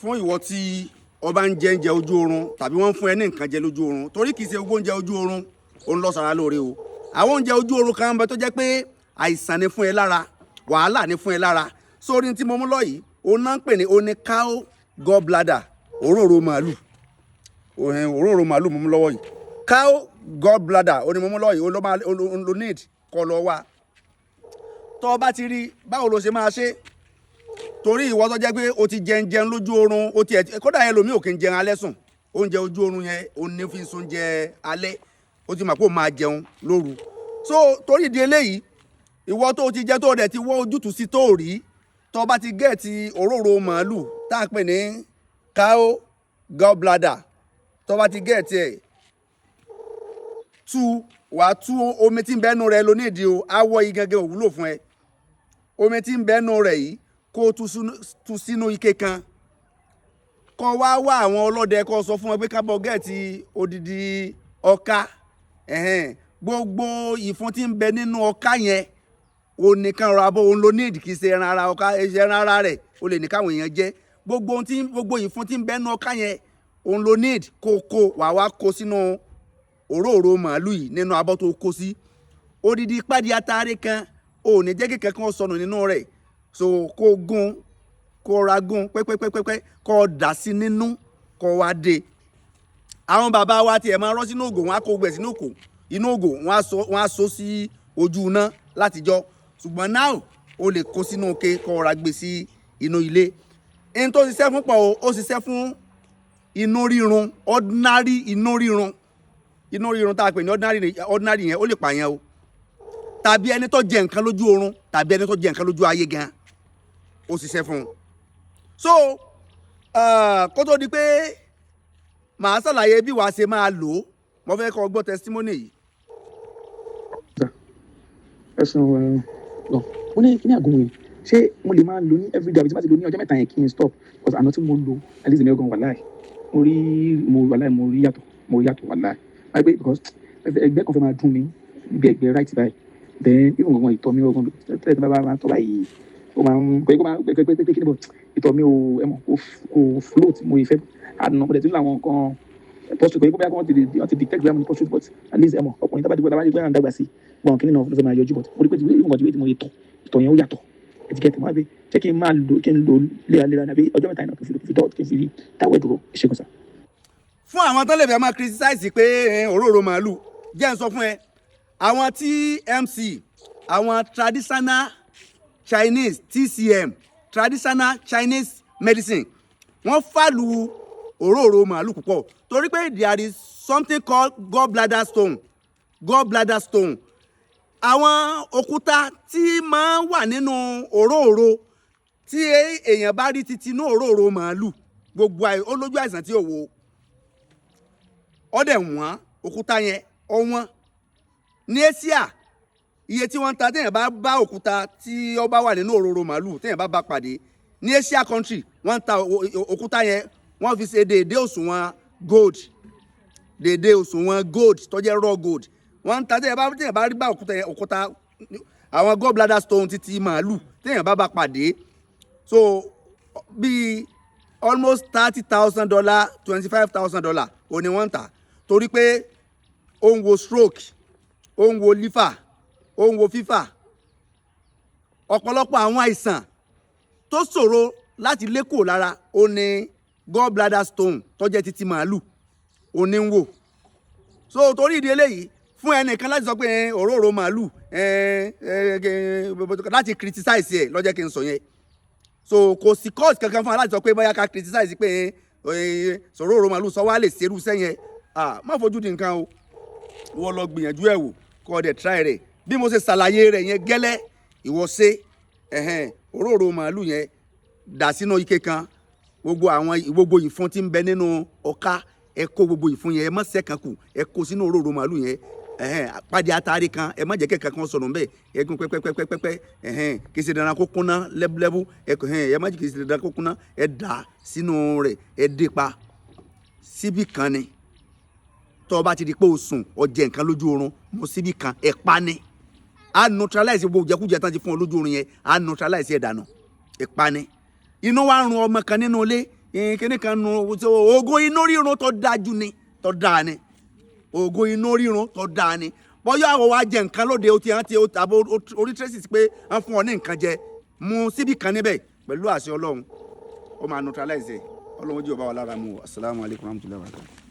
fún ìwọ tí ọba ń jẹ ojú oorun tàbí wọ́n ń fún ẹ ní nǹkan jẹ lójú oorun torí kìí ṣe gbogbo oúnjẹ ojú oorun òun lọ sára lóore o àwọn oúnjẹ ojú oorun kan bẹ tó jẹ́ pé àìsàn ni fún ẹ lára wàhálà ni fún ẹ lára sórí tí mo mú lọ yìí òun náà ń pè ní oní cow gallbladder òróró màálù mo mú lọ́wọ́ yìí cow gallbladder òní mo mú lọ́wọ́ yìí òun ló need kọ́ lọ wá tó bá ti rí báwo ló ṣe máa ṣe torí ìwọ tó jẹ́ pé o ti jẹun lójú oorun o ti kódà yẹn lomi ò kí ń jẹun alẹ́ sùn oúnjẹ ojú oorun yẹn o ní fi sùn jẹ alẹ́ o ti mọ̀ pé o máa jẹun lóru so torí ìdí eléyìí ìwọ tó ti jẹ tó rẹ̀ ti wọ́ ojútùú sí tó rí tó bá ti gẹ̀ẹ́tì òróró màálù tá a pè ní cow gallbladder tó bá ti gẹ̀ẹ́tì ẹ̀ wàá tú omi tí ń bẹ́nu rẹ̀ lónídìí o awọ yìí gẹ́gẹ́ òwúlò fún ẹ omi tí ń bẹ́nu rẹ̀ yìí kó o tú sínú ike kan kó wá àwọn ọlọ́dẹ kó sọ fún wọn pé ká bọ́ gẹ̀ẹ́tì odidi ọká gbogbo ìfun tí ń bẹ nínú ọká yẹn o nìkan ra bó òun ló ní ìdíkì ṣe ẹran ara ọká ẹran ara rẹ̀ o lè ní káwọn èèyàn jẹ gbogbo ìfun tí ń bẹ nínú ọká yẹn òun ló ní ìdí kó wá kó sínú òróró màálù yìí nínú abọ́ tó kó sí odidi pàdé atare kan ò ní jẹ́ kíkẹ́ kan sọnù nínú rẹ̀ so kó ra gún pẹ́pẹ́pẹ́pẹ́ kó dà sí nínú kó wá dé àwọn bàbá wa tiẹ̀ máa rọ́ sínú ògò wọn á kó gbẹ̀ sínú inú ògò wọn á so sí ojú iná látijọ́ ṣùgbọ́n náà o lè kó sínú òkè kó ra gbé sí inú ilé ẹni tó ṣiṣẹ́ fún pọ̀ ó ṣiṣẹ́ fún inú rírun ordinary inú rírun tá a pè ní ordinary yẹn ó lè pààyàn o tàbí ẹni tó jẹ nǹkan lójú oorun tàbí ẹni tó jẹ nǹkan lójú ayé gan ó ṣiṣẹ́ fún un so kó tó di pé màá ṣàlàyé bí wàá ṣe máa lò ó mo fẹ́ kó gbọ́ testimony yìí. ẹ sọ lọ mo ní kí ní àgùnmu yìí ṣé mo lè máa lò ní everyday àbí tí wọ́n ti lò ní ọjọ́ mẹ́ta yẹn kí n stop because àná tí mo lò at least èmi ọgàn wàláì mo rí yàtọ̀ wàláì wáyé pé because ẹgbẹ́ kan fẹ́ máa dùn mí níbi ẹgbẹ́ right báyìí then even gangan ìtọ̀ mi ọgàn tẹ́lẹ̀ tí bá máa tọ́ báyìí ó máa ń pé kí ni bọ̀ ìtọ̀ mi ò float mo ìfẹ́ àdùnnà mo dẹ̀ tún láwọn nǹkan post pé bóyá wọ́n ti detect gbàmù ní post but at least ọkùnrin tábàdì gbọ́dọ̀ dàgbà sí gbọ́n kí ni náà ló fẹ́ máa yọjú but mo rí pé ìwọ̀n mo ìtọ̀ yẹn ó yàtọ̀ ẹ̀tíkẹ́tì wọn á bẹ jẹ́ kí n máa lò léraléra nàbí ọjọ́ mẹ́ta náà kí n fi rí táwẹ̀ dúró ìṣègùn sá. fún àwọn tó lè fẹ́ máa criticize pé òróró màálù jẹ́ ń sọ fún ẹ àwọn TMC àwọn traditional Chinese TCM traditional Chinese medicine wọ́n fàlù òróró màálù púpọ̀ torí pé there is something called gallbladder stone àwọn òkúta tí máa ń wà nínú òróró tí èèyàn bá rí títí inú òróró màálù gbogbo olójú àìsàn tí ò wo ọdẹ wọn òkúta yẹn ọwọn ní Asia iye tí wọ́n ń ta téèyàn bá òkúta tí ó bá wà nínú òróró màálù téèyàn bá pàdé ní Asia country wọ́n ń ta òkúta yẹn wọ́n fi ṣe déédéé òṣùwọ̀n gold tó jẹ́ raw gold wọ́n ń ta téèyàn bá rí bá òkúta àwọn gallbladder stone títí màálù téèyàn bá pàdé so bíi almost $30,000 $25,000 ó ní wọ́n ń tà torí pé ó ń wo stroke ó ń wo liver ó ń wo fífà ọ̀pọ̀lọpọ̀ àwọn àìsàn tó ṣòro láti lé kúrò lára ó ní gallbladder stone tó jẹ́ títí màálù ó ní ń wò so torí ìdí eléyìí fún ẹnìkan láti sọ pé òróró màálù láti criticize ẹ ló jẹ́ kí n sọ yẹn so kò sí cause kankan fún wa láti sọ pé bóyá ká criticize pé òróró màálù sọ wá lè ṣerú sẹ́yìn má fojú di nǹkan o wọ́n lọ gbìyànjú ẹ̀ wò kọ́ dẹ̀ try rẹ̀ bí mo ṣe ṣàlàyé rẹ̀ yẹn gẹ́lẹ́ ìwọ ṣe òróró màálù yẹn dà sínú ike kan gbogbo ìfun tí ń bẹ nínú ọká ẹ kó gbogbo ìfun yẹn ẹ má ṣe kan kù ẹ kó sínú òróró màálù yẹn pàdé atare kan ẹ má jẹ́ kẹ̀kẹ́ kan sọ̀rọ̀ mbẹ́ ẹ gún pẹ́pẹ́pẹ́pẹ́ kì í ṣe dandan kó kúnná lẹ́bùlẹ́bù ẹ má jẹ́ kì í ṣe dandan kó kúnná ẹ dà sínú rẹ̀ ẹ dé pa síbí kan ni tó bá ti di pé o sùn o jẹ nǹkan lójú oorun mo síbí kan ẹ pa ni a neutralize gbogbo jẹkújẹ tán ti fún ọ lójú oorun yẹn a neutralize ẹ dànù ẹ pa ni inú wa run ọmọ kan nínú ilé kíní kan nu oògùn inú rírun tó dájú ni tó dáa ni oògùn inú rírun tó dáa ni bọ́yá àwọn wa jẹ nǹkan lóde o ti hàn tí o tàbí orí tracy pé wọ́n fún ọ ní nǹkan jẹ mu síbì kan níbẹ̀ pẹ̀lú àṣẹ ọlọ́run ó máa neutralize ọlọ́run jí ọba wa lára mu asalaamualeykum wa rahmatulahi wa barakatuh.